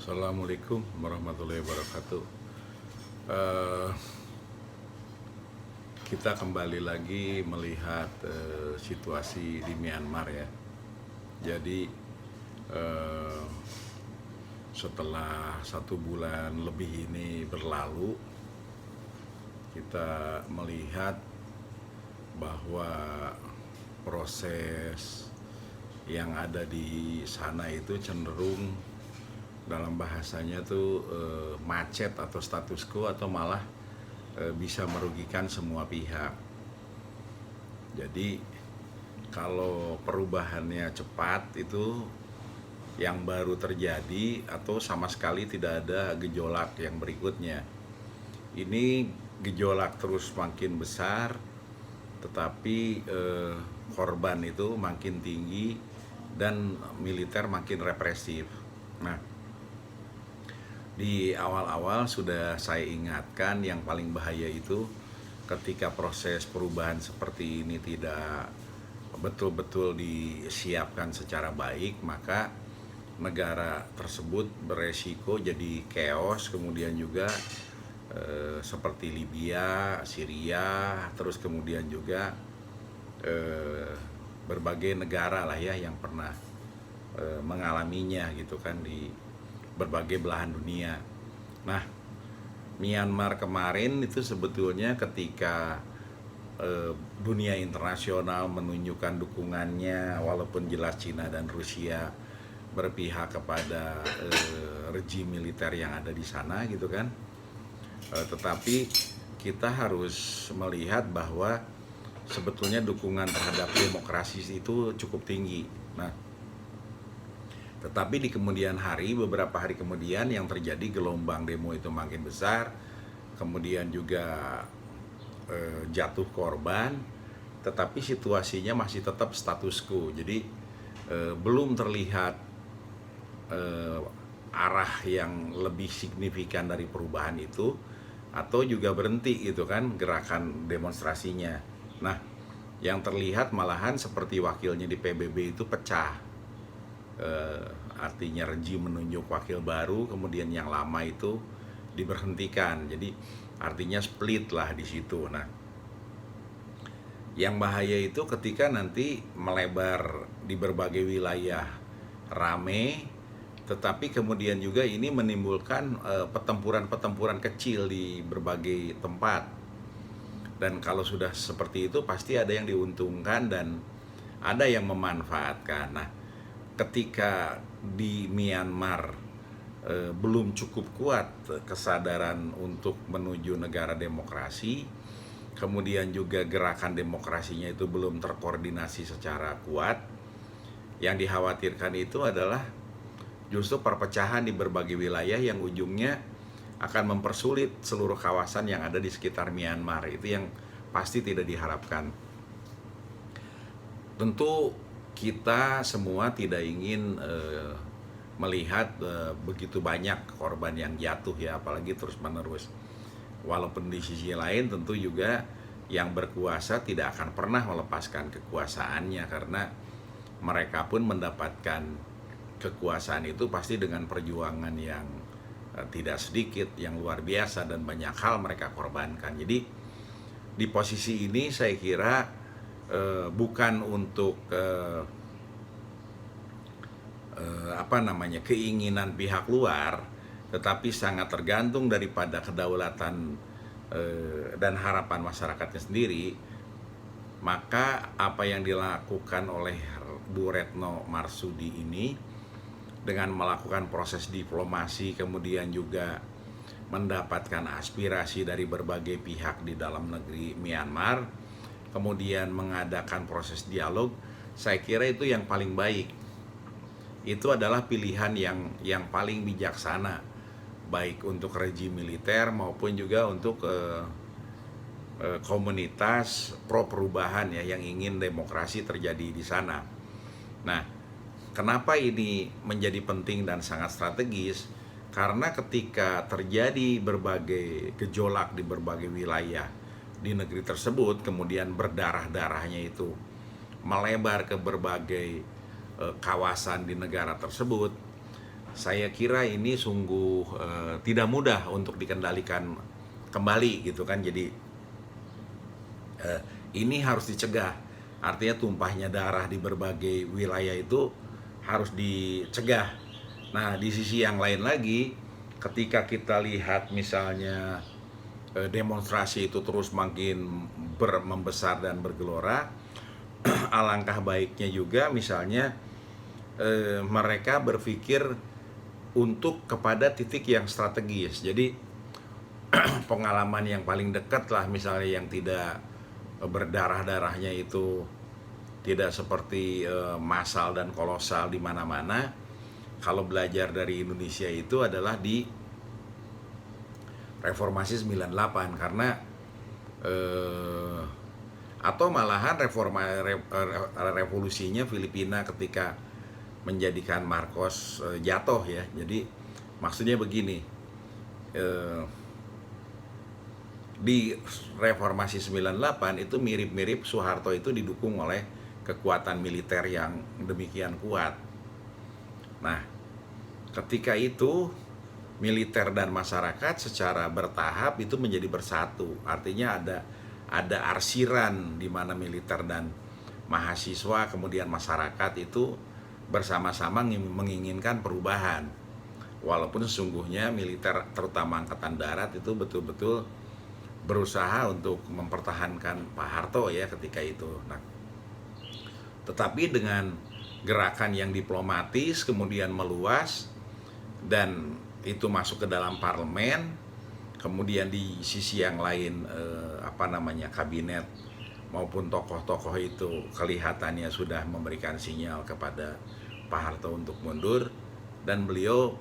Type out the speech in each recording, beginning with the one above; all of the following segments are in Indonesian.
Assalamualaikum warahmatullahi wabarakatuh. Eh, kita kembali lagi melihat situasi di Myanmar ya. Jadi eh, setelah 1 bulan lebih ini berlalu, kita melihat bahwa proses yang ada di sana itu cenderung dalam bahasanya tuh macet atau status quo, atau malah bisa merugikan semua pihak. Jadi kalau perubahannya cepat itu yang baru terjadi, atau sama sekali tidak ada gejolak yang berikutnya. Ini gejolak terus makin besar, tetapi korban itu makin tinggi dan militer makin represif. Nah, di awal-awal sudah saya ingatkan, yang paling bahaya itu ketika proses perubahan seperti ini tidak betul-betul disiapkan secara baik, maka negara tersebut beresiko jadi chaos. Kemudian juga seperti Libya, Syria, terus kemudian juga berbagai negara lah ya yang pernah mengalaminya gitu kan, di berbagai belahan dunia. Nah, Myanmar kemarin itu sebetulnya ketika dunia internasional menunjukkan dukungannya, walaupun jelas Cina dan Rusia berpihak kepada rejim militer yang ada di sana gitu kan, tetapi kita harus melihat bahwa sebetulnya dukungan terhadap demokrasi itu cukup tinggi. Nah, tetapi di kemudian hari, beberapa hari kemudian, yang terjadi gelombang demo itu makin besar, kemudian juga jatuh korban, tetapi situasinya masih tetap status quo. Jadi belum terlihat arah yang lebih signifikan dari perubahan itu, atau juga berhenti gitu kan gerakan demonstrasinya. Nah, yang terlihat malahan seperti wakilnya di PBB itu pecah. Artinya rejim menunjuk wakil baru, kemudian yang lama itu diberhentikan. Jadi artinya split lah di situ. Nah, yang bahaya itu ketika nanti melebar di berbagai wilayah, rame, tetapi kemudian juga ini menimbulkan pertempuran-pertempuran kecil di berbagai tempat. Dan kalau sudah seperti itu pasti ada yang diuntungkan dan ada yang memanfaatkan. Nah, ketika di Myanmar belum cukup kuat kesadaran untuk menuju negara demokrasi, kemudian juga gerakan demokrasinya itu belum terkoordinasi secara kuat, yang dikhawatirkan itu adalah justru perpecahan di berbagai wilayah yang ujungnya akan mempersulit seluruh kawasan yang ada di sekitar Myanmar. Itu yang pasti tidak diharapkan. Tentu kita semua tidak ingin melihat begitu banyak korban yang jatuh ya, apalagi terus-menerus. Walaupun di sisi lain tentu juga yang berkuasa tidak akan pernah melepaskan kekuasaannya, karena mereka pun mendapatkan kekuasaan itu pasti dengan perjuangan yang tidak sedikit, yang luar biasa, dan banyak hal mereka korbankan. Jadi di posisi ini saya kira bukan untuk keinginan pihak luar, tetapi sangat tergantung daripada kedaulatan dan harapan masyarakatnya sendiri. Maka apa yang dilakukan oleh Bu Retno Marsudi ini dengan melakukan proses diplomasi, kemudian juga mendapatkan aspirasi dari berbagai pihak di dalam negeri Myanmar, kemudian mengadakan proses dialog, saya kira itu yang paling baik. Itu adalah pilihan yang paling bijaksana, baik untuk rejim militer maupun juga untuk komunitas pro perubahan ya, yang ingin demokrasi terjadi di sana. Nah, kenapa ini menjadi penting dan sangat strategis? Karena ketika terjadi berbagai gejolak di berbagai wilayah di negeri tersebut, kemudian berdarah-darahnya itu melebar ke berbagai kawasan di negara tersebut, saya kira ini sungguh tidak mudah untuk dikendalikan kembali gitu kan. Jadi ini harus dicegah. Artinya tumpahnya darah di berbagai wilayah itu harus dicegah. Nah, di sisi yang lain lagi, ketika kita lihat misalnya demonstrasi itu terus makin membesar dan bergelora, alangkah baiknya juga misalnya mereka berpikir untuk kepada titik yang strategis. Jadi pengalaman yang paling dekat lah, misalnya yang tidak berdarah-darahnya itu tidak seperti massal dan kolosal di mana-mana. Kalau belajar dari Indonesia itu adalah di reformasi 98, karena atau malahan revolusinya Filipina ketika menjadikan Marcos jatuh ya. Jadi maksudnya begini, di reformasi 98 itu mirip-mirip Soeharto itu didukung oleh kekuatan militer yang demikian kuat. Nah, ketika itu militer dan masyarakat secara bertahap itu menjadi bersatu. Artinya ada arsiran di mana militer dan mahasiswa kemudian masyarakat itu bersama-sama menginginkan perubahan. Walaupun sesungguhnya militer terutama Angkatan Darat itu betul-betul berusaha untuk mempertahankan Pak Harto ya ketika itu. Nah, tetapi dengan gerakan yang diplomatis kemudian meluas dan itu masuk ke dalam parlemen, kemudian di sisi yang lain kabinet maupun tokoh-tokoh itu kelihatannya sudah memberikan sinyal kepada Pak Harto untuk mundur, dan beliau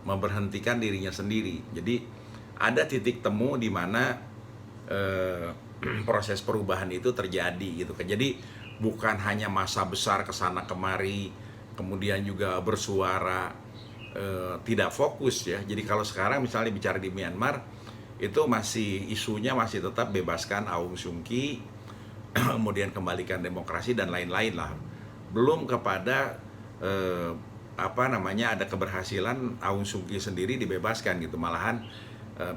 memberhentikan dirinya sendiri. Jadi ada titik temu di mana proses perubahan itu terjadi gitu kan. Jadi bukan hanya massa besar kesana kemari, kemudian juga bersuara tidak fokus ya. Jadi kalau sekarang misalnya bicara di Myanmar, itu masih isunya masih tetap bebaskan Aung Suu Kyi, kemudian kembalikan demokrasi dan lain-lain lah. Belum kepada ada keberhasilan Aung Suu Kyi sendiri dibebaskan gitu. Malahan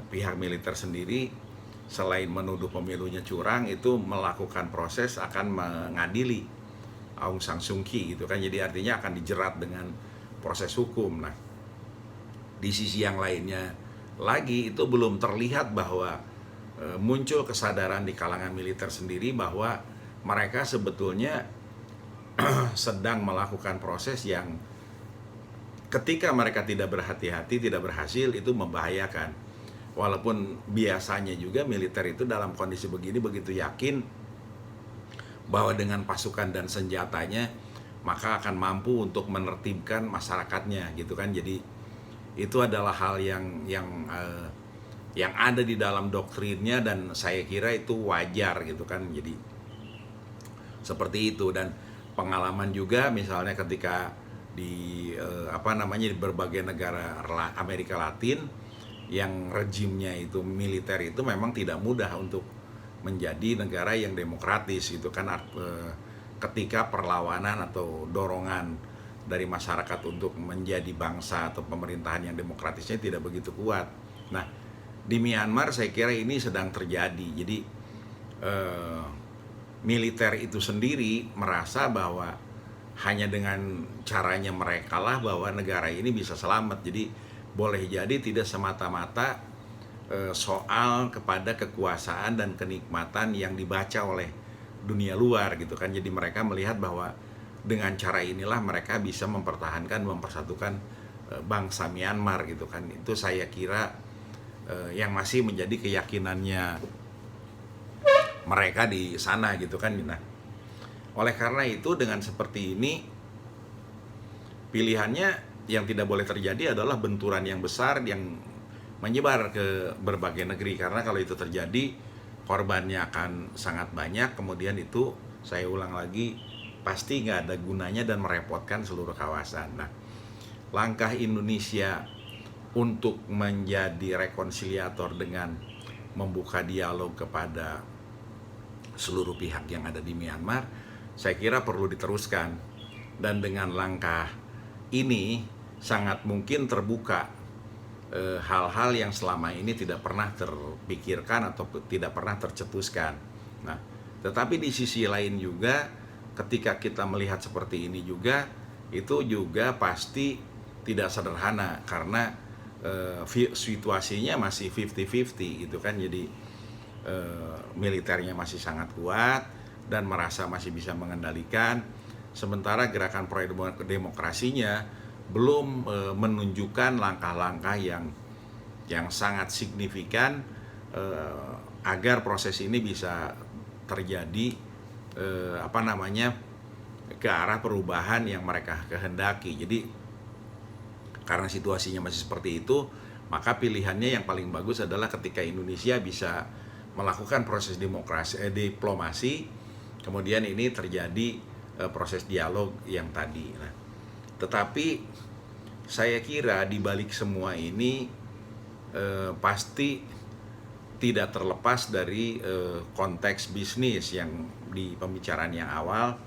pihak militer sendiri selain menuduh pemilunya curang, itu melakukan proses akan mengadili Aung San Suu Kyi gitu kan. Jadi artinya akan dijerat dengan proses hukum. Nah, di sisi yang lainnya lagi itu belum terlihat bahwa muncul kesadaran di kalangan militer sendiri bahwa mereka sebetulnya sedang melakukan proses yang ketika mereka tidak berhati-hati, tidak berhasil, itu membahayakan. Walaupun biasanya juga militer itu dalam kondisi begini begitu yakin bahwa dengan pasukan dan senjatanya maka akan mampu untuk menertibkan masyarakatnya gitu kan. Jadi itu adalah hal yang ada di dalam doktrinnya, dan saya kira itu wajar gitu kan. Jadi seperti itu. Dan pengalaman juga misalnya ketika di di berbagai negara Amerika Latin yang rejimnya itu militer itu memang tidak mudah untuk menjadi negara yang demokratis gitu kan. Ketika perlawanan atau dorongan dari masyarakat untuk menjadi bangsa atau pemerintahan yang demokratisnya tidak begitu kuat. Nah, di Myanmar saya kira ini sedang terjadi. Jadi militer itu sendiri merasa bahwa hanya dengan caranya mereka lah bahwa negara ini bisa selamat. Jadi boleh jadi tidak semata-mata soal kepada kekuasaan dan kenikmatan yang dibaca oleh dunia luar gitu kan. Jadi mereka melihat bahwa dengan cara inilah mereka bisa mempertahankan, mempersatukan bangsa Myanmar gitu kan. Itu saya kira yang masih menjadi keyakinannya mereka di sana gitu kan. Nah, oleh karena itu dengan seperti ini pilihannya yang tidak boleh terjadi adalah benturan yang besar yang menyebar ke berbagai negeri, karena kalau itu terjadi korbannya akan sangat banyak. Kemudian itu saya ulang lagi, pasti nggak ada gunanya dan merepotkan seluruh kawasan. Nah, langkah Indonesia untuk menjadi rekonsiliator dengan membuka dialog kepada seluruh pihak yang ada di Myanmar, saya kira perlu diteruskan. Dan dengan langkah ini sangat mungkin terbuka hal-hal yang selama ini tidak pernah terpikirkan atau tidak pernah tercetuskan. Nah, tetapi di sisi lain juga ketika kita melihat seperti ini juga, itu juga pasti tidak sederhana karena situasinya masih 50-50 gitu kan. Jadi militernya masih sangat kuat dan merasa masih bisa mengendalikan, sementara gerakan pro-demokrasinya belum menunjukkan langkah-langkah yang sangat signifikan agar proses ini bisa terjadi ke arah perubahan yang mereka kehendaki. Jadi karena situasinya masih seperti itu, maka pilihannya yang paling bagus adalah ketika Indonesia bisa melakukan proses diplomasi, kemudian ini terjadi proses dialog yang tadi. Nah, tetapi saya kira di balik semua ini pasti tidak terlepas dari konteks bisnis yang di pembicaraan yang awal,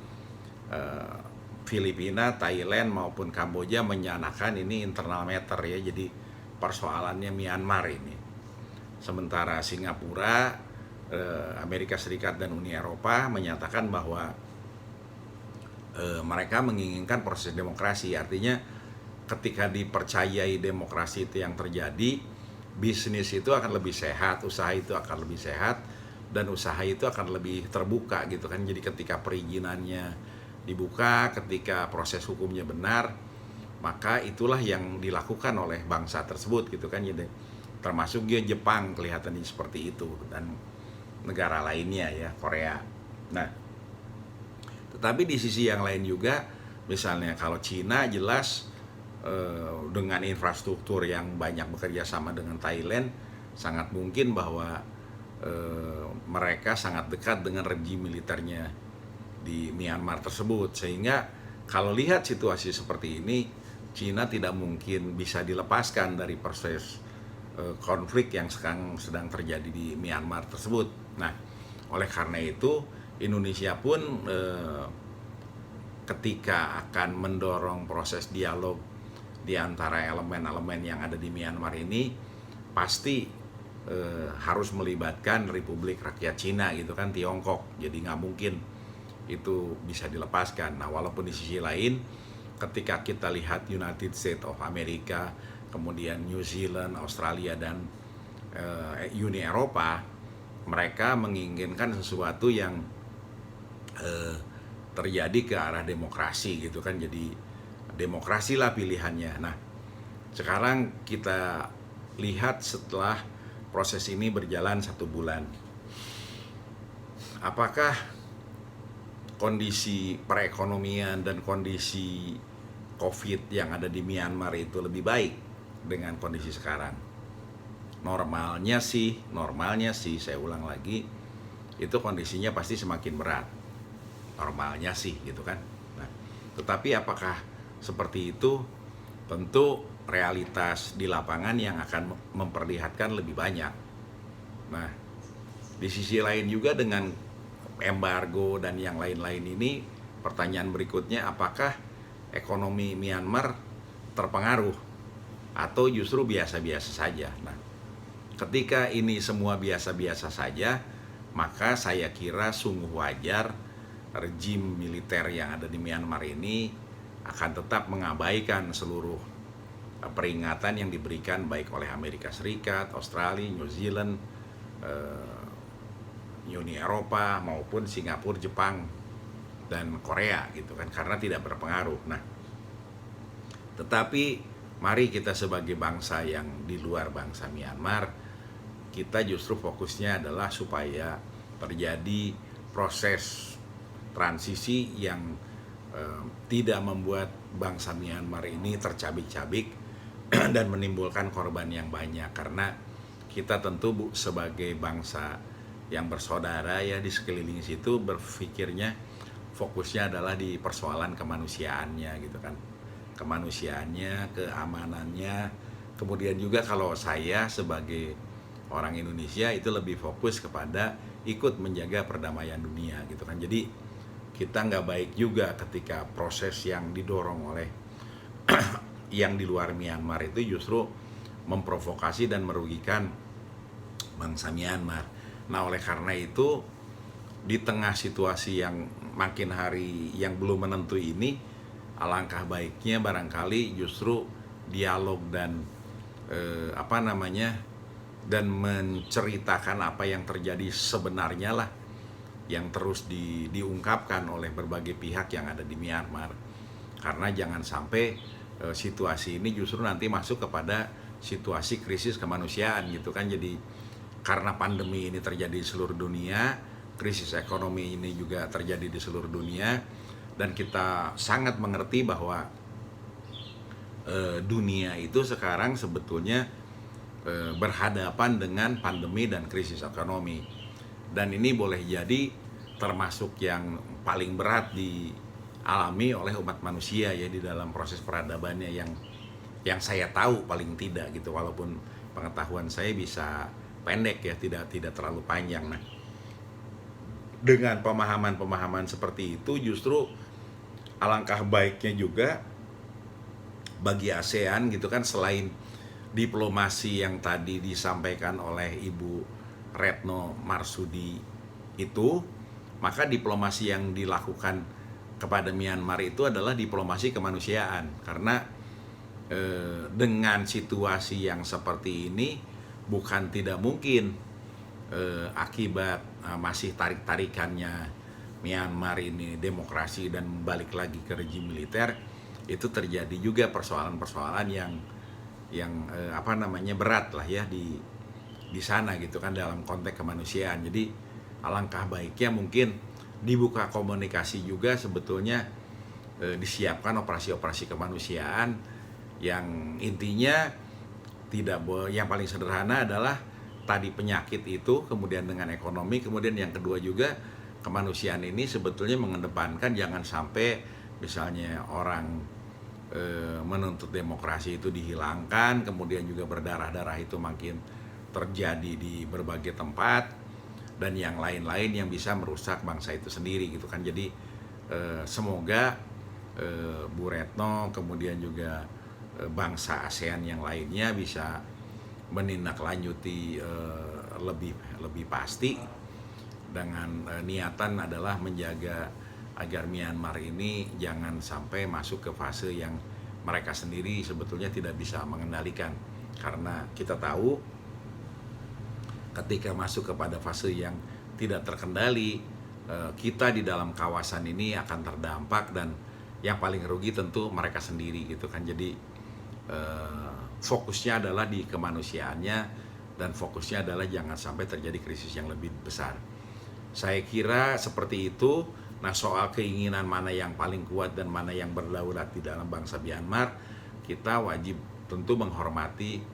Filipina, Thailand maupun Kamboja menyatakan ini internal matter ya, jadi persoalannya Myanmar ini. Sementara Singapura, Amerika Serikat dan Uni Eropa menyatakan bahwa mereka menginginkan proses demokrasi. Artinya ketika dipercayai demokrasi itu yang terjadi, bisnis itu akan lebih sehat, usaha itu akan lebih sehat, dan usaha itu akan lebih terbuka gitu kan. Jadi ketika perizinannya dibuka, ketika proses hukumnya benar, maka itulah yang dilakukan oleh bangsa tersebut gitu kan. Jadi termasuk dia Jepang kelihatannya seperti itu, dan negara lainnya ya, Korea. Nah, tetapi di sisi yang lain juga, misalnya kalau Cina jelas dengan infrastruktur yang banyak bekerja sama dengan Thailand, sangat mungkin bahwa mereka sangat dekat dengan rejim militernya di Myanmar tersebut. Sehingga kalau lihat situasi seperti ini, Cina tidak mungkin bisa dilepaskan dari proses konflik yang sedang terjadi di Myanmar tersebut. Nah, oleh karena itu Indonesia pun ketika akan mendorong proses dialog di antara elemen-elemen yang ada di Myanmar ini, pasti harus melibatkan Republik Rakyat Cina gitu kan, Tiongkok. Jadi nggak mungkin itu bisa dilepaskan. Nah, walaupun di sisi lain ketika kita lihat United States of America, kemudian New Zealand, Australia, dan Uni Eropa, mereka menginginkan sesuatu yang terjadi ke arah demokrasi gitu kan. Jadi demokrasilah pilihannya. Nah, sekarang kita lihat setelah proses ini berjalan 1 bulan, apakah kondisi perekonomian dan kondisi COVID yang ada di Myanmar itu lebih baik dengan kondisi sekarang? Normalnya sih saya ulang lagi, itu kondisinya pasti semakin berat. Normalnya sih gitu kan. Nah, tetapi apakah seperti itu? Tentu realitas di lapangan yang akan memperlihatkan lebih banyak. Nah, di sisi lain juga dengan embargo dan yang lain-lain ini, pertanyaan berikutnya, apakah ekonomi Myanmar terpengaruh atau justru biasa-biasa saja? Nah, ketika ini semua biasa-biasa saja, maka saya kira sungguh wajar rejim militer yang ada di Myanmar ini akan tetap mengabaikan seluruh peringatan yang diberikan baik oleh Amerika Serikat, Australia, New Zealand, Uni Eropa maupun Singapura, Jepang, dan Korea gitu kan, karena tidak berpengaruh. Nah, tetapi mari kita sebagai bangsa yang di luar bangsa Myanmar, kita justru fokusnya adalah supaya terjadi proses transisi yang tidak membuat bangsa Myanmar ini tercabik-cabik dan menimbulkan korban yang banyak. Karena kita tentu sebagai bangsa yang bersaudara ya di sekeliling situ, berpikirnya fokusnya adalah di persoalan kemanusiaannya gitu kan, kemanusiaannya, keamanannya. Kemudian juga kalau saya sebagai orang Indonesia itu lebih fokus kepada ikut menjaga perdamaian dunia gitu kan. Jadi kita nggak baik juga ketika proses yang didorong oleh yang di luar Myanmar itu justru memprovokasi dan merugikan bangsa Myanmar. Nah, oleh karena itu di tengah situasi yang makin hari yang belum menentu ini, alangkah baiknya barangkali justru dialog dan dan menceritakan apa yang terjadi sebenarnya lah, yang terus diungkapkan oleh berbagai pihak yang ada di Myanmar. Karena jangan sampai situasi ini justru nanti masuk kepada situasi krisis kemanusiaan gitu kan. Jadi karena pandemi ini terjadi di seluruh dunia, krisis ekonomi ini juga terjadi di seluruh dunia, dan kita sangat mengerti bahwa dunia itu sekarang sebetulnya berhadapan dengan pandemi dan krisis ekonomi. Dan ini boleh jadi termasuk yang paling berat dialami oleh umat manusia ya di dalam proses peradabannya, yang saya tahu paling tidak gitu, walaupun pengetahuan saya bisa pendek ya, tidak terlalu panjang. Nah, dengan pemahaman seperti itu justru alangkah baiknya juga bagi ASEAN gitu kan, selain diplomasi yang tadi disampaikan oleh Ibu Retno Marsudi itu, maka diplomasi yang dilakukan kepada Myanmar itu adalah diplomasi kemanusiaan. Karena dengan situasi yang seperti ini, bukan tidak mungkin akibat masih tarik-tarikannya Myanmar ini demokrasi dan balik lagi ke rejim militer, itu terjadi juga persoalan-persoalan yang berat lah ya di sana gitu kan, dalam konteks kemanusiaan. Jadi alangkah baiknya mungkin dibuka komunikasi juga, sebetulnya disiapkan operasi-operasi kemanusiaan yang intinya yang paling sederhana adalah tadi penyakit itu, kemudian dengan ekonomi, kemudian yang kedua juga kemanusiaan ini sebetulnya mengedepankan jangan sampai misalnya orang menuntut demokrasi itu dihilangkan, kemudian juga berdarah-darah itu makin terjadi di berbagai tempat, dan yang lain-lain yang bisa merusak bangsa itu sendiri gitu kan. Jadi semoga Bu Retno kemudian juga bangsa ASEAN yang lainnya bisa menindaklanjuti lebih pasti dengan niatan adalah menjaga agar Myanmar ini jangan sampai masuk ke fase yang mereka sendiri sebetulnya tidak bisa mengendalikan. Karena kita tahu ketika masuk kepada fase yang tidak terkendali, kita di dalam kawasan ini akan terdampak, dan yang paling rugi tentu mereka sendiri gitu kan. Jadi fokusnya adalah di kemanusiaannya, dan fokusnya adalah jangan sampai terjadi krisis yang lebih besar. Saya kira seperti itu. Nah, soal keinginan mana yang paling kuat dan mana yang berdaulat di dalam bangsa Myanmar, kita wajib tentu menghormati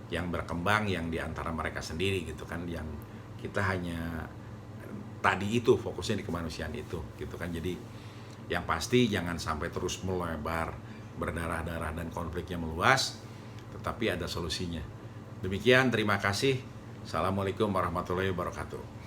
yang berkembang yang diantara mereka sendiri gitu kan. Yang kita hanya tadi itu fokusnya di kemanusiaan itu gitu kan. Jadi yang pasti jangan sampai terus melebar, berdarah-darah dan konfliknya meluas, tetapi ada solusinya. Demikian, terima kasih. Assalamualaikum warahmatullahi wabarakatuh.